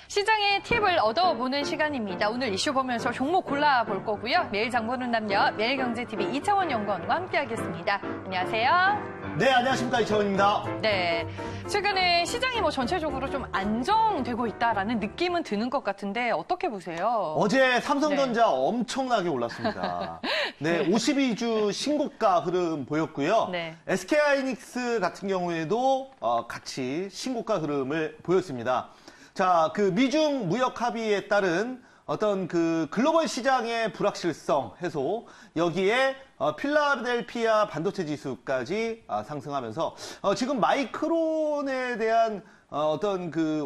시장의 팁을 얻어보는 시간입니다. 오늘 이슈 보면서 종목 골라볼 거고요. 매일 장보는 남녀, 매일경제TV 이채원 연구원과 함께하겠습니다. 안녕하세요. 네, 안녕하십니까. 이채원입니다. 네, 최근에 시장이 전체적으로 좀 안정되고 있다라는 느낌은 드는 것 같은데 어떻게 보세요? 어제 삼성전자 엄청나게 올랐습니다. 네, 52주 신고가 흐름 보였고요. 네. SK하이닉스 같은 경우에도 같이 신고가 흐름을 보였습니다. 자, 그 미중 무역 합의에 따른 어떤 그 글로벌 시장의 불확실성 해소, 여기에 필라델피아 반도체 지수까지 상승하면서 지금 마이크론에 대한 어떤 그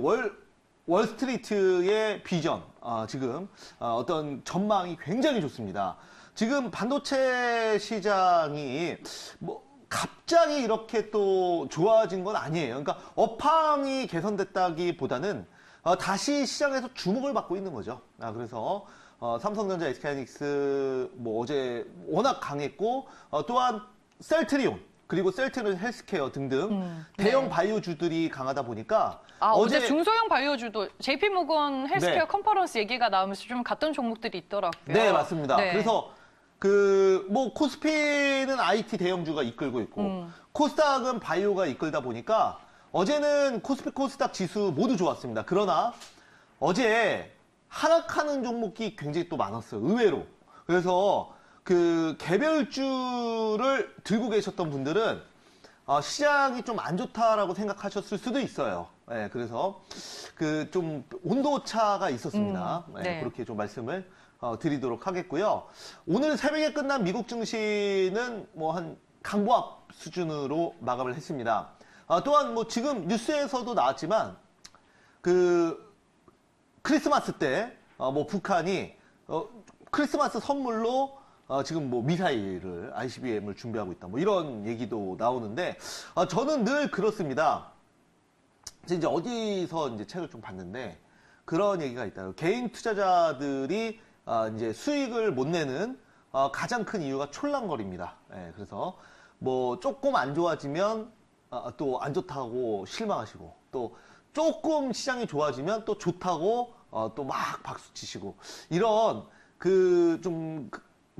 월스트리트의 비전, 지금 어떤 전망이 굉장히 좋습니다. 지금 반도체 시장이 갑자기 이렇게 또 좋아진 건 아니에요. 그러니까 업황이 개선됐다기보다는 다시 시장에서 주목을 받고 있는 거죠. 그래서 삼성전자, SK하이닉스 어제 워낙 강했고 또한 셀트리온 그리고 셀트리온 헬스케어 등등 대형 바이오주들이 강하다 보니까 어제 중소형 바이오주도 JP모건 헬스케어 네. 컨퍼런스 얘기가 나오면서 좀 갔던 종목들이 있더라고요. 네, 맞습니다. 네. 그래서 코스피는 IT 대형주가 이끌고 있고 코스닥은 바이오가 이끌다 보니까 어제는 코스피 코스닥 지수 모두 좋았습니다. 그러나 어제 하락하는 종목이 굉장히 또 많았어요. 의외로. 그래서 그 개별주를 들고 계셨던 분들은 시장이 좀 안 좋다라고 생각하셨을 수도 있어요. 네, 그래서 그 좀 온도차가 있었습니다. 네. 그렇게 좀 말씀을 드리도록 하겠고요. 오늘 새벽에 끝난 미국 증시는 한 강보합 수준으로 마감을 했습니다. 또한 지금 뉴스에서도 나왔지만 크리스마스 때 북한이 크리스마스 선물로 지금 미사일을 ICBM을 준비하고 있다 이런 얘기도 나오는데 저는 늘 그렇습니다. 이제 어디서 이제 책을 좀 봤는데 그런 얘기가 있다. 개인 투자자들이 이제 수익을 못 내는 가장 큰 이유가 촐랑거립니다. 예, 그래서 조금 안 좋아지면 또 안 좋다고 실망하시고 또 조금 시장이 좋아지면 또 좋다고 또 막 박수 치시고 이런 좀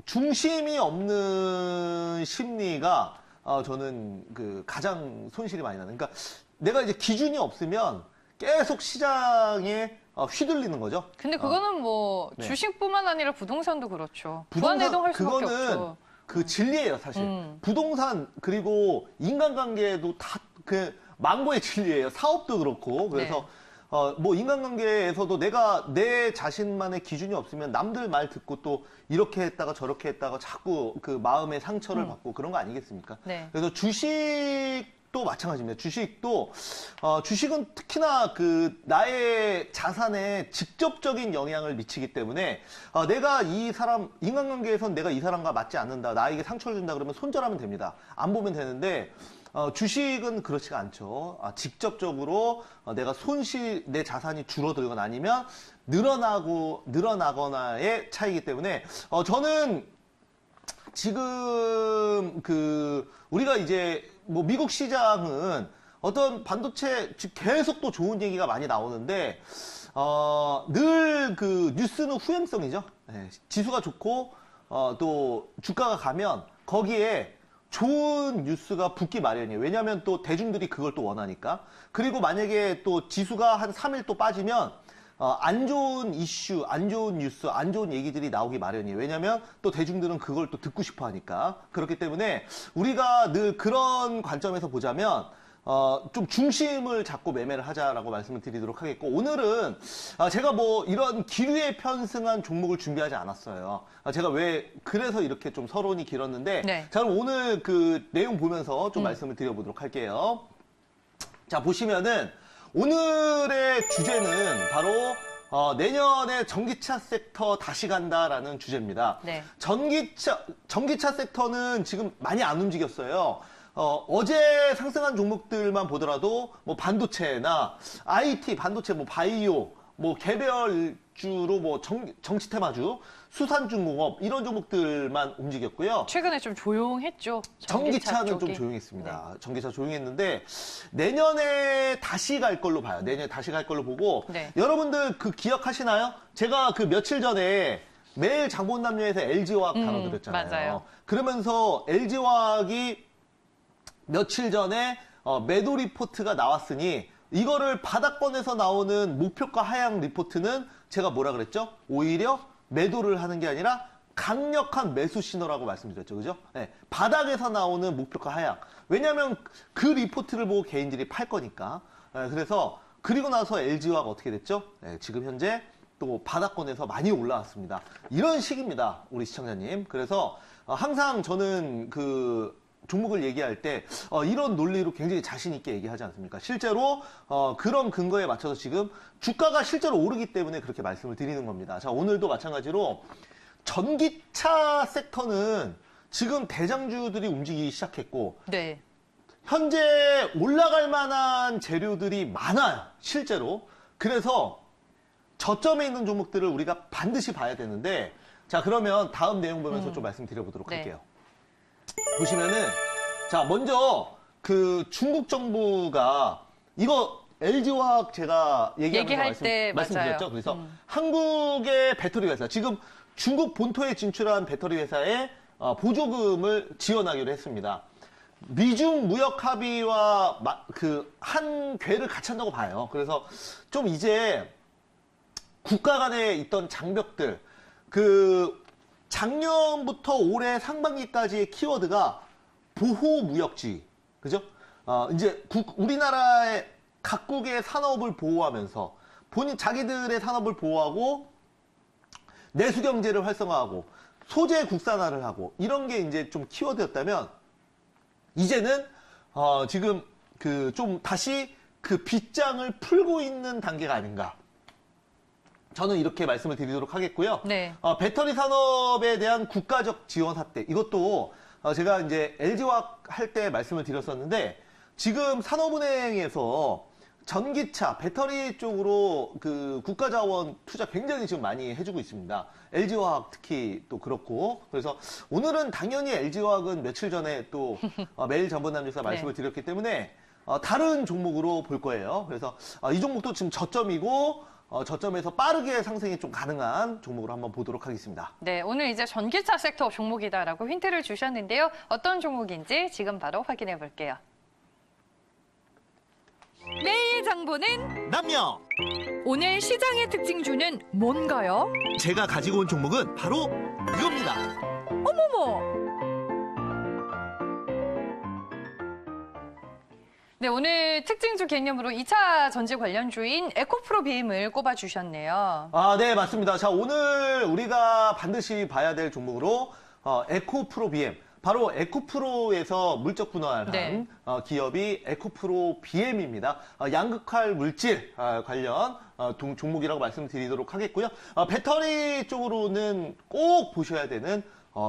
중심이 없는 심리가 저는 가장 손실이 많이 나는. 그러니까 내가 이제 기준이 없으면 계속 시장에 휘둘리는 거죠. 근데 그거는 네. 주식뿐만 아니라 부동산도 그렇죠. 부안해동할 수밖에 없죠. 그 진리예요, 사실. 부동산 그리고 인간관계도 다 망고의 진리예요. 사업도 그렇고. 그래서 인간관계에서도 내가 내 자신만의 기준이 없으면 남들 말 듣고 또 이렇게 했다가 저렇게 했다가 자꾸 그 마음의 상처를 받고 그런 거 아니겠습니까? 네. 그래서 주식도 마찬가지입니다. 주식은 특히나 나의 자산에 직접적인 영향을 미치기 때문에 내가 인간관계에선 내가 이 사람과 맞지 않는다, 나에게 상처를 준다 그러면 손절하면 됩니다. 안 보면 되는데 주식은 그렇지가 않죠. 직접적으로 내가 내 자산이 줄어들거나 아니면 늘어나거나의 차이기 때문에 저는 지금 우리가 이제 미국 시장은 어떤 반도체 계속 또 좋은 얘기가 많이 나오는데 늘 뉴스는 후행성이죠. 네, 지수가 좋고 또 주가가 가면 거기에 좋은 뉴스가 붙기 마련이에요. 왜냐하면 또 대중들이 그걸 또 원하니까. 그리고 만약에 또 지수가 한 3일 또 빠지면 안 좋은 이슈, 안 좋은 뉴스, 안 좋은 얘기들이 나오기 마련이에요. 왜냐하면 또 대중들은 그걸 또 듣고 싶어 하니까. 그렇기 때문에 우리가 늘 그런 관점에서 보자면 좀 중심을 잡고 매매를 하자라고 말씀을 드리도록 하겠고, 오늘은 제가 이런 기류에 편승한 종목을 준비하지 않았어요. 제가 그래서 이렇게 좀 서론이 길었는데, 네. 자, 그럼 오늘 내용 보면서 좀 말씀을 드려보도록 할게요. 자, 보시면은 오늘의 주제는 바로 내년에 전기차 섹터 다시 간다라는 주제입니다. 네. 전기차 섹터는 지금 많이 안 움직였어요. 어제 상승한 종목들만 보더라도 반도체나 IT, 반도체, 바이오, 개별 주로 뭐 정치테마주, 수산중공업 이런 종목들만 움직였고요. 최근에 좀 조용했죠. 전기차는 좀 쪽이. 조용했습니다. 네. 전기차 조용했는데 내년에 다시 갈 걸로 봐요. 내년에 다시 갈 걸로 보고 네. 여러분들 그 기억하시나요? 제가 그 며칠 전에 매일 장본남녀에서 LG화학 다뤄드렸잖아요. 맞아요. 그러면서 LG화학이 며칠 전에 매도 리포트가 나왔으니 이거를 바닥권에서 나오는 목표가 하향 리포트는 제가 뭐라 그랬죠? 오히려 매도를 하는 게 아니라 강력한 매수 신호라고 말씀드렸죠. 그죠? 네, 바닥에서 나오는 목표가 하향. 왜냐하면 그 리포트를 보고 개인들이 팔 거니까. 네, 그래서 그리고 나서 LG화가 어떻게 됐죠? 네, 지금 현재 또 바닥권에서 많이 올라왔습니다. 이런 식입니다. 우리 시청자님. 그래서 항상 저는 그 종목을 얘기할 때 이런 논리로 굉장히 자신 있게 얘기하지 않습니까? 실제로 그런 근거에 맞춰서 지금 주가가 실제로 오르기 때문에 그렇게 말씀을 드리는 겁니다. 자, 오늘도 마찬가지로 전기차 섹터는 지금 대장주들이 움직이기 시작했고 네. 현재 올라갈 만한 재료들이 많아요. 실제로. 그래서 저점에 있는 종목들을 우리가 반드시 봐야 되는데 자, 그러면 다음 내용 보면서 좀 말씀드려보도록 네. 할게요. 보시면은 자, 먼저 그 중국 정부가 이거 LG화학 제가 얘기할 때 말씀드렸죠. 맞아요. 그래서 한국의 배터리 회사 지금 중국 본토에 진출한 배터리 회사에 보조금을 지원하기로 했습니다. 미중 무역 합의와 그 한 궤를 같이 한다고 봐요. 그래서 좀 이제 국가 간에 있던 장벽들 그 작년부터 올해 상반기까지의 키워드가 보호무역주의, 그죠? 이제 우리나라의 각국의 산업을 보호하면서 자기들의 산업을 보호하고 내수 경제를 활성화하고 소재 국산화를 하고 이런 게 이제 좀 키워드였다면 이제는 지금 그 좀 다시 그 빗장을 풀고 있는 단계가 아닌가. 저는 이렇게 말씀을 드리도록 하겠고요. 네. 배터리 산업에 대한 국가적 지원 사태 이것도 제가 이제 LG화학 할 때 말씀을 드렸었는데 지금 산업은행에서 전기차, 배터리 쪽으로 그 국가 자원 투자 굉장히 지금 많이 해주고 있습니다. LG화학 특히 또 그렇고 그래서 오늘은 당연히 LG화학은 며칠 전에 또 매일 장본남에서 말씀을 네. 드렸기 때문에 다른 종목으로 볼 거예요. 그래서 이 종목도 지금 저점이고 저점에서 빠르게 상승이 좀 가능한 종목으로 한번 보도록 하겠습니다. 네, 오늘 이제 전기차 섹터 종목이다라고 힌트를 주셨는데요. 어떤 종목인지 지금 바로 확인해 볼게요. 매일 장보는 남녀! 오늘 시장의 특징주는 뭔가요? 제가 가지고 온 종목은 바로 이겁니다. 어머머! 네, 오늘 특징주 개념으로 2차 전지 관련주인 에코프로 BM을 꼽아주셨네요. 네, 맞습니다. 자, 오늘 우리가 반드시 봐야 될 종목으로 에코프로 BM. 바로 에코프로에서 물적 분할한 네. 기업이 에코프로 BM입니다. 양극할 물질 관련 종목이라고 말씀드리도록 하겠고요. 배터리 쪽으로는 꼭 보셔야 되는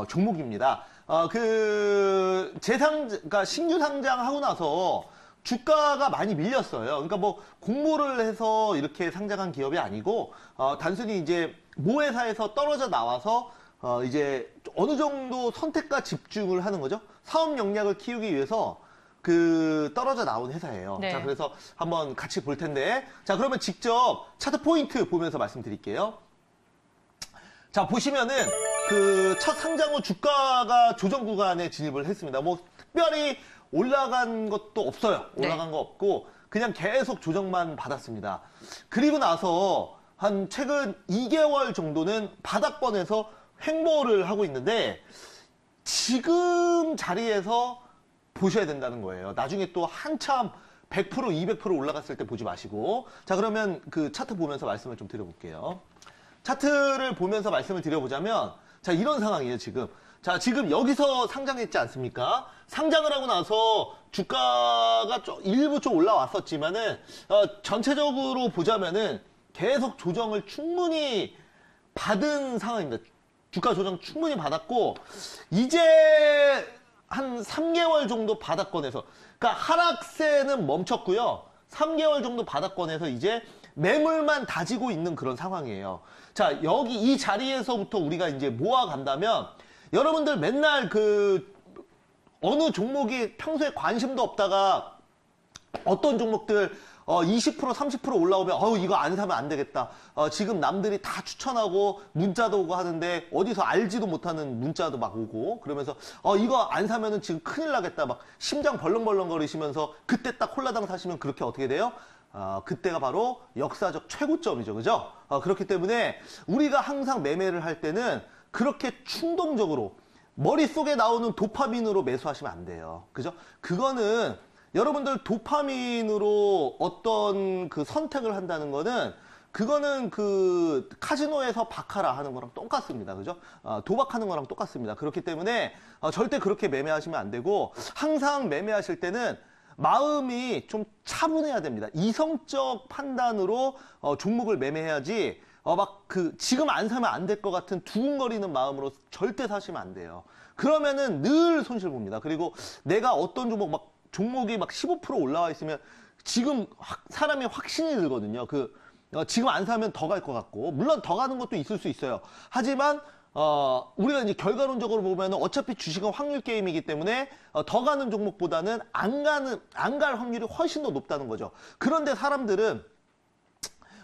종목입니다. 그러니까 신규 상장하고 나서 주가가 많이 밀렸어요. 그러니까 뭐 공모를 해서 이렇게 상장한 기업이 아니고 단순히 이제 모회사에서 떨어져 나와서 이제 어느 정도 선택과 집중을 하는 거죠. 사업 역량을 키우기 위해서 그 떨어져 나온 회사예요. 네. 자, 그래서 한번 같이 볼 텐데, 자, 그러면 직접 차트 포인트 보면서 말씀드릴게요. 자, 보시면은 그 첫 상장 후 주가가 조정 구간에 진입을 했습니다. 뭐 특별히 올라간 것도 없어요. 올라간 거 없고 그냥 계속 조정만 받았습니다. 그리고 나서 한 최근 2개월 정도는 바닥권에서 횡보를 하고 있는데 지금 자리에서 보셔야 된다는 거예요. 나중에 또 한참 100%, 200% 올라갔을 때 보지 마시고. 자, 그러면 그 차트 보면서 말씀을 좀 드려볼게요. 차트를 보면서 말씀을 드려보자면 자, 이런 상황이에요, 지금. 자, 지금 여기서 상장했지 않습니까? 상장을 하고 나서 주가가 일부 좀 올라왔었지만은 전체적으로 보자면은 계속 조정을 충분히 받은 상황입니다. 주가 조정 충분히 받았고 이제 한 3개월 정도 바닥권에서 그러니까 하락세는 멈췄고요. 3개월 정도 바닥권에서 이제 매물만 다지고 있는 그런 상황이에요. 자, 여기 이 자리에서부터 우리가 이제 모아간다면 여러분들 맨날 어느 종목이 평소에 관심도 없다가 어떤 종목들 20% 30% 올라오면 이거 안 사면 안 되겠다. 지금 남들이 다 추천하고 문자도 오고 하는데 어디서 알지도 못하는 문자도 막 오고 그러면서 이거 안 사면은 지금 큰일 나겠다. 막 심장 벌렁벌렁 거리시면서 그때 딱 홀라당 사시면 그렇게 어떻게 돼요? 그때가 바로 역사적 최고점이죠. 그죠? 그렇기 때문에 우리가 항상 매매를 할 때는 그렇게 충동적으로 머릿속에 나오는 도파민으로 매수하시면 안 돼요. 그죠? 그거는 여러분들 도파민으로 어떤 선택을 한다는 거는 그거는 카지노에서 바카라 하는 거랑 똑같습니다. 그죠? 도박하는 거랑 똑같습니다. 그렇기 때문에 절대 그렇게 매매하시면 안 되고 항상 매매하실 때는 마음이 좀 차분해야 됩니다. 이성적 판단으로 종목을 매매해야지 지금 안 사면 안 될 것 같은 두근거리는 마음으로 절대 사시면 안 돼요. 그러면은 늘 손실 봅니다. 그리고 내가 어떤 종목이 15% 올라와 있으면 지금 사람이 확신이 들거든요. 지금 안 사면 더 갈 것 같고, 물론 더 가는 것도 있을 수 있어요. 하지만, 우리가 이제 결과론적으로 보면 어차피 주식은 확률 게임이기 때문에 더 가는 종목보다는 안 갈 확률이 훨씬 더 높다는 거죠. 그런데 사람들은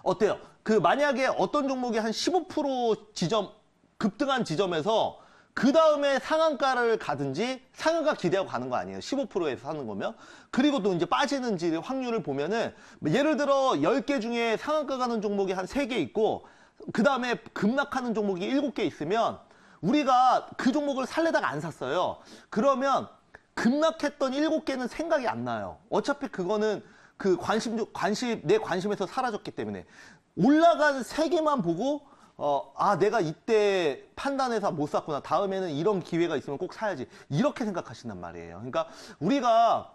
어때요? 만약에 어떤 종목이 한 15% 급등한 지점에서 그 다음에 상한가를 가든지 상한가 기대하고 가는 거 아니에요. 15%에서 사는 거면. 그리고 또 이제 빠지는지 확률을 보면은 예를 들어 10개 중에 상한가 가는 종목이 한 3개 있고 그 다음에 급락하는 종목이 7개 있으면 우리가 그 종목을 살려다가 안 샀어요. 그러면 급락했던 7개는 생각이 안 나요. 어차피 그거는 내 관심에서 사라졌기 때문에 올라간 3개만 보고 내가 이때 판단해서 못 샀구나. 다음에는 이런 기회가 있으면 꼭 사야지. 이렇게 생각하신단 말이에요. 그러니까 우리가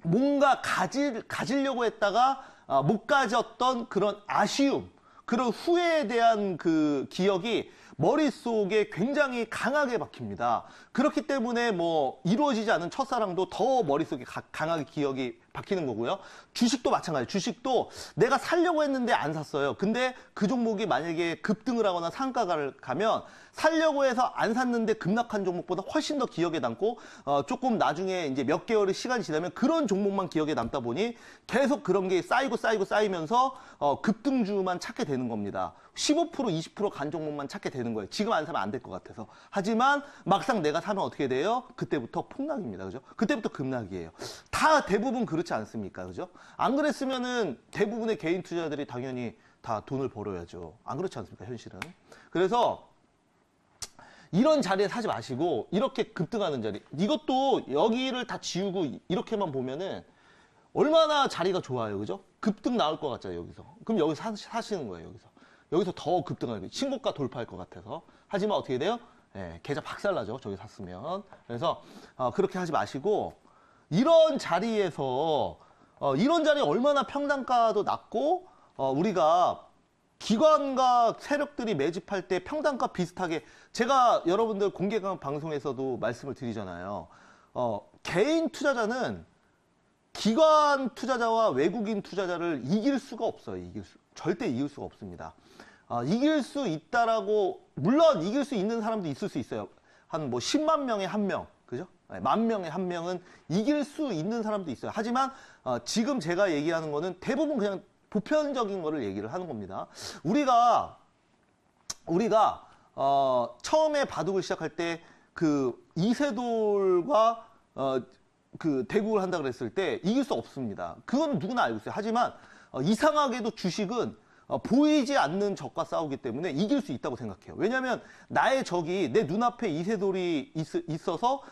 뭔가 가지려고 했다가 못 가졌던 그런 아쉬움, 그런 후회에 대한 기억이 머릿속에 굉장히 강하게 박힙니다. 그렇기 때문에 이루어지지 않은 첫사랑도 더 머릿속에 강하게 기억이 박히는 거고요. 주식도 마찬가지예요. 주식도 내가 살려고 했는데 안 샀어요. 근데 그 종목이 만약에 급등을 하거나 상가를 가면 살려고 해서 안 샀는데 급락한 종목보다 훨씬 더 기억에 남고 조금 나중에 이제 몇 개월의 시간이 지나면 그런 종목만 기억에 남다 보니 계속 그런 게 쌓이면서 급등주만 찾게 되는 겁니다. 15% 20% 종목만 찾게 되는 거예요. 지금 안 사면 안 될 것 같아서. 하지만 막상 내가 사면 어떻게 돼요? 그때부터 폭락입니다. 그죠? 그때부터 급락이에요. 다 대부분 그렇지 않습니까? 그죠? 안 그랬으면은 대부분의 개인 투자자들이 당연히 다 돈을 벌어야죠. 안 그렇지 않습니까? 현실은. 그래서 이런 자리에 사지 마시고 이렇게 급등하는 자리, 이것도 여기를 다 지우고 이렇게만 보면은 얼마나 자리가 좋아요. 그죠? 급등 나올 것 같잖아요. 여기서. 그럼 여기서 사시는 거예요. 여기서 더 급등할 거예요. 신고가 돌파할 것 같아서. 하지만 어떻게 돼요? 계좌 박살나죠. 저기 샀으면. 그래서 그렇게 하지 마시고 이런 자리에서 이런 자리 얼마나 평단가도 낮고 우리가 기관과 세력들이 매집할 때 평단가 비슷하게 제가 여러분들 공개 방송에서도 말씀을 드리잖아요. 개인 투자자는 기관 투자자와 외국인 투자자를 이길 수가 없어요. 절대 이길 수가 없습니다. 이길 수 있다라고, 물론 이길 수 있는 사람도 있을 수 있어요. 한 10만 명에 1명, 그죠? 10,000명에 1명은 이길 수 있는 사람도 있어요. 하지만 지금 제가 얘기하는 거는 대부분 그냥 보편적인 거를 얘기를 하는 겁니다. 우리가 처음에 바둑을 시작할 때 이세돌과 대국을 한다 그랬을 때 이길 수 없습니다. 그건 누구나 알고 있어요. 하지만 이상하게도 주식은 보이지 않는 적과 싸우기 때문에 이길 수 있다고 생각해요. 왜냐하면 나의 적이 내 눈앞에 이세돌이 있어서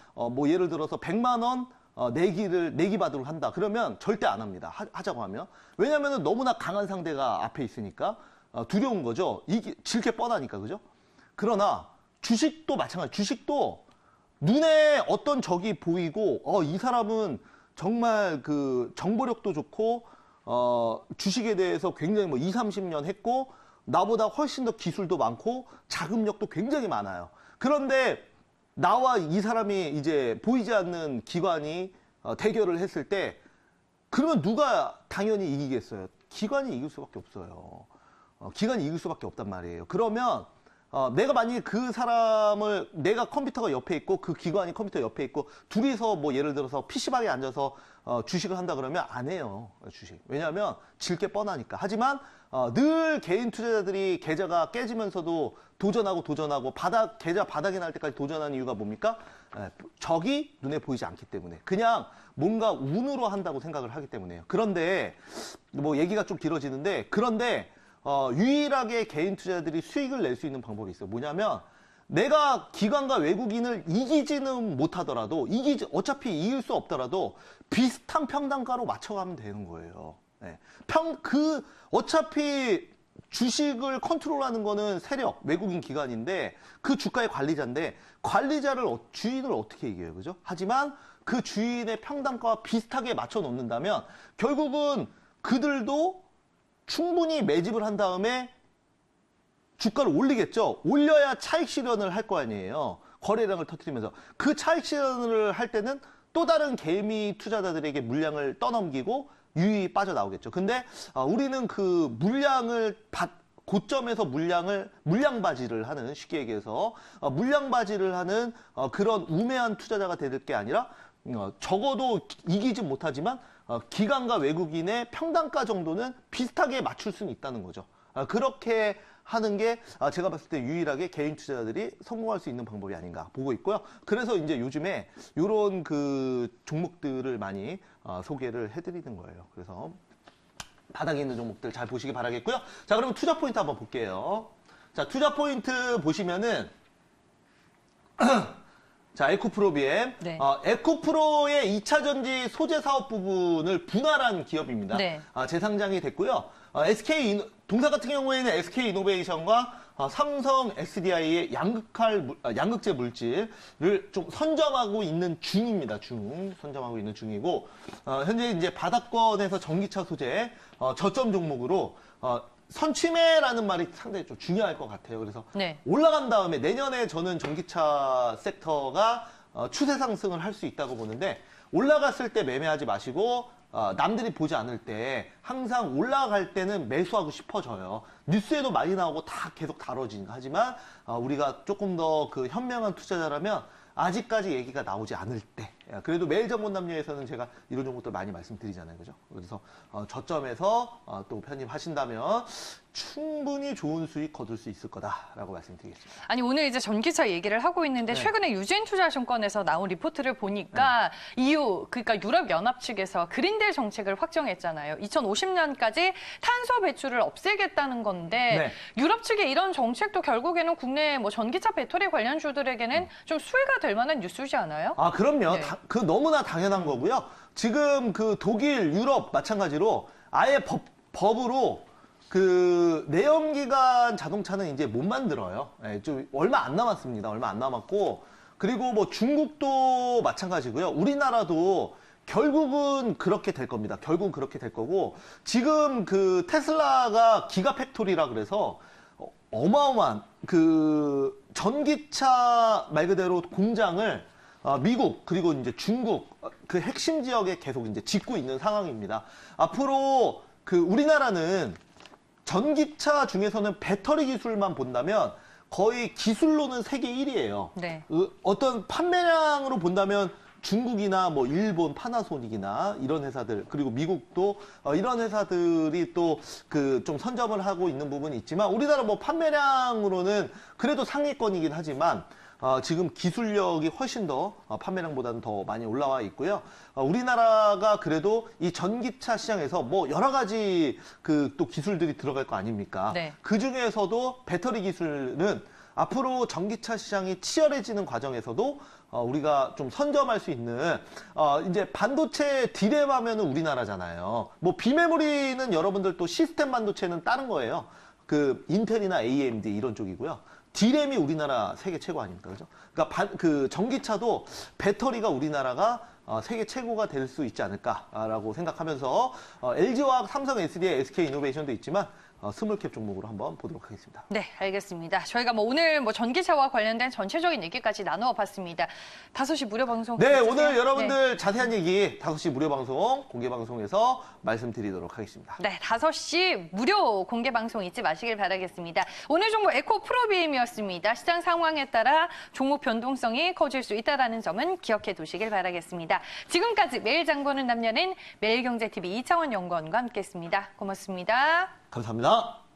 예를 들어서 100만 원 내기 바둑을 한다. 그러면 절대 안 합니다. 하자고 하면. 왜냐하면 너무나 강한 상대가 앞에 있으니까 두려운 거죠. 질 게 뻔하니까. 그죠? 그러나 주식도 마찬가지. 주식도 눈에 어떤 적이 보이고 이 사람은 정말 정보력도 좋고 주식에 대해서 굉장히 20, 30년 했고 나보다 훨씬 더 기술도 많고 자금력도 굉장히 많아요. 그런데 나와 이 사람이 이제 보이지 않는 기관이 대결을 했을 때 그러면 누가 당연히 이기겠어요? 기관이 이길 수밖에 없어요. 기관이 이길 수밖에 없단 말이에요. 그러면 내가 만약에 그 사람을 내가 컴퓨터가 옆에 있고 그 기관이 컴퓨터 옆에 있고 둘이서 뭐 예를 들어서 PC방에 앉아서 주식을 한다 그러면 안 해요. 주식. 왜냐하면 질 게 뻔하니까. 하지만 늘 개인 투자자들이 계좌가 깨지면서도 도전하고 계좌 바닥에 날 때까지 도전하는 이유가 뭡니까? 적이 눈에 보이지 않기 때문에. 그냥 뭔가 운으로 한다고 생각을 하기 때문에요. 그런데 뭐 얘기가 좀 길어지는데 그런데 유일하게 개인 투자자들이 수익을 낼 수 있는 방법이 있어요. 뭐냐면 내가 기관과 외국인을 이기지는 못하더라도 어차피 이길 수 없더라도 비슷한 평단가로 맞춰가면 되는 거예요. 네. 어차피 주식을 컨트롤하는 거는 세력, 외국인 기관인데 그 주가의 관리자인데 주인을 어떻게 이겨요, 그죠? 하지만 그 주인의 평단가와 비슷하게 맞춰 놓는다면 결국은 그들도 충분히 매집을 한 다음에 주가를 올리겠죠. 올려야 차익 실현을 할 거 아니에요. 거래량을 터뜨리면서. 그 차익 실현을 할 때는 또 다른 개미 투자자들에게 물량을 떠넘기고 유입이 빠져나오겠죠. 근데 우리는 그 고점에서 물량바지를 하는, 쉽게 얘기해서 물량바지를 하는 그런 우매한 투자자가 될 게 아니라 적어도 이기진 못하지만 기관과 외국인의 평단가 정도는 비슷하게 맞출 수는 있다는 거죠. 그렇게 하는 게 제가 봤을 때 유일하게 개인 투자자들이 성공할 수 있는 방법이 아닌가 보고 있고요. 그래서 이제 요즘에 이런 그 종목들을 많이 소개를 해드리는 거예요. 그래서 바닥에 있는 종목들 잘 보시기 바라겠고요. 자, 그러면 투자 포인트 한번 볼게요. 자, 투자 포인트 보시면은 자, 에코프로비엠. 네. 에코프로의 2차 전지 소재 사업 부분을 분할한 기업입니다. 네. 재상장이 됐고요. 동사 같은 경우에는 SK이노베이션과 삼성 SDI의 양극재 물질을 좀 선점하고 있는 중입니다. 선점하고 있는 중이고, 현재 이제 바닥권에서 전기차 소재, 저점 종목으로, 선취매라는 말이 상당히 좀 중요할 것 같아요. 그래서 네. 올라간 다음에 내년에 저는 전기차 섹터가 추세 상승을 할 수 있다고 보는데 올라갔을 때 매매하지 마시고 남들이 보지 않을 때 항상 올라갈 때는 매수하고 싶어져요. 뉴스에도 많이 나오고 다 계속 다뤄지니까. 하지만 우리가 조금 더 그 현명한 투자자라면 아직까지 얘기가 나오지 않을 때, 그래도 매일 전문 남녀에서는 제가 이런 종목들 많이 말씀드리잖아요, 그죠? 그래서 저점에서 또 편입하신다면 충분히 좋은 수익 거둘 수 있을 거다라고 말씀드리겠습니다. 아니, 오늘 이제 전기차 얘기를 하고 있는데 네. 최근에 유진투자증권에서 나온 리포트를 보니까 그러니까 유럽연합 측에서 그린딜 정책을 확정했잖아요. 2050년까지 탄소 배출을 없애겠다는 건데 네. 유럽 측의 이런 정책도 결국에는 국내 뭐 전기차 배터리 관련주들에게는 좀 수혜가 될 만한 뉴스지 않아요? 그럼요. 네. 그 너무나 당연한 거고요. 지금 그 독일, 유럽 마찬가지로 아예 법으로 그 내연기관 자동차는 이제 못 만들어요. 좀 얼마 안 남았습니다. 얼마 안 남았고, 그리고 뭐 중국도 마찬가지고요. 우리나라도 결국은 그렇게 될 겁니다. 결국은 그렇게 될 거고, 지금 그 테슬라가 기가팩토리라 그래서 어마어마한 그 전기차 말 그대로 공장을 미국 그리고 이제 중국 그 핵심 지역에 계속 이제 짓고 있는 상황입니다. 앞으로 그 우리나라는 전기차 중에서는 배터리 기술만 본다면 거의 기술로는 세계 1위예요. 네. 어떤 판매량으로 본다면 중국이나 뭐 일본 파나소닉이나 이런 회사들, 그리고 미국도 이런 회사들이 또 그 좀 선점을 하고 있는 부분이 있지만 우리나라 뭐 판매량으로는 그래도 상위권이긴 하지만 지금 기술력이 훨씬 더 판매량보다는 더 많이 올라와 있고요. 우리나라가 그래도 이 전기차 시장에서 뭐 여러 가지 그 또 기술들이 들어갈 거 아닙니까? 네. 그 중에서도 배터리 기술은 앞으로 전기차 시장이 치열해지는 과정에서도 우리가 좀 선점할 수 있는 이제 반도체 디램 하면은 우리나라잖아요. 뭐 비메모리는 여러분들 또 시스템 반도체는 다른 거예요. 그 인텔이나 AMD 이런 쪽이고요. 디램이 우리나라 세계 최고 아닙니까? 그죠? 그러니까 그 전기차도 배터리가 우리나라가 세계 최고가 될 수 있지 않을까라고 생각하면서 LG화학, 삼성 SDI, SK이노베이션도 있지만 스몰캡 종목으로 한번 보도록 하겠습니다. 네, 알겠습니다. 저희가 오늘 전기차와 관련된 전체적인 얘기까지 나누어 봤습니다. 5시 무료 방송. 네, 해주세요. 오늘 여러분들 네. 자세한 얘기 5시 무료 방송, 공개 방송에서 말씀드리도록 하겠습니다. 네, 5시 무료 공개 방송 잊지 마시길 바라겠습니다. 오늘 종목 에코 프로비엠이었습니다. 시장 상황에 따라 종목 변동성이 커질 수 있다는 점은 기억해 두시길 바라겠습니다. 지금까지 매일 장보는 남녀는 매일경제TV 이창원 연구원과 함께했습니다. 고맙습니다. 감사합니다.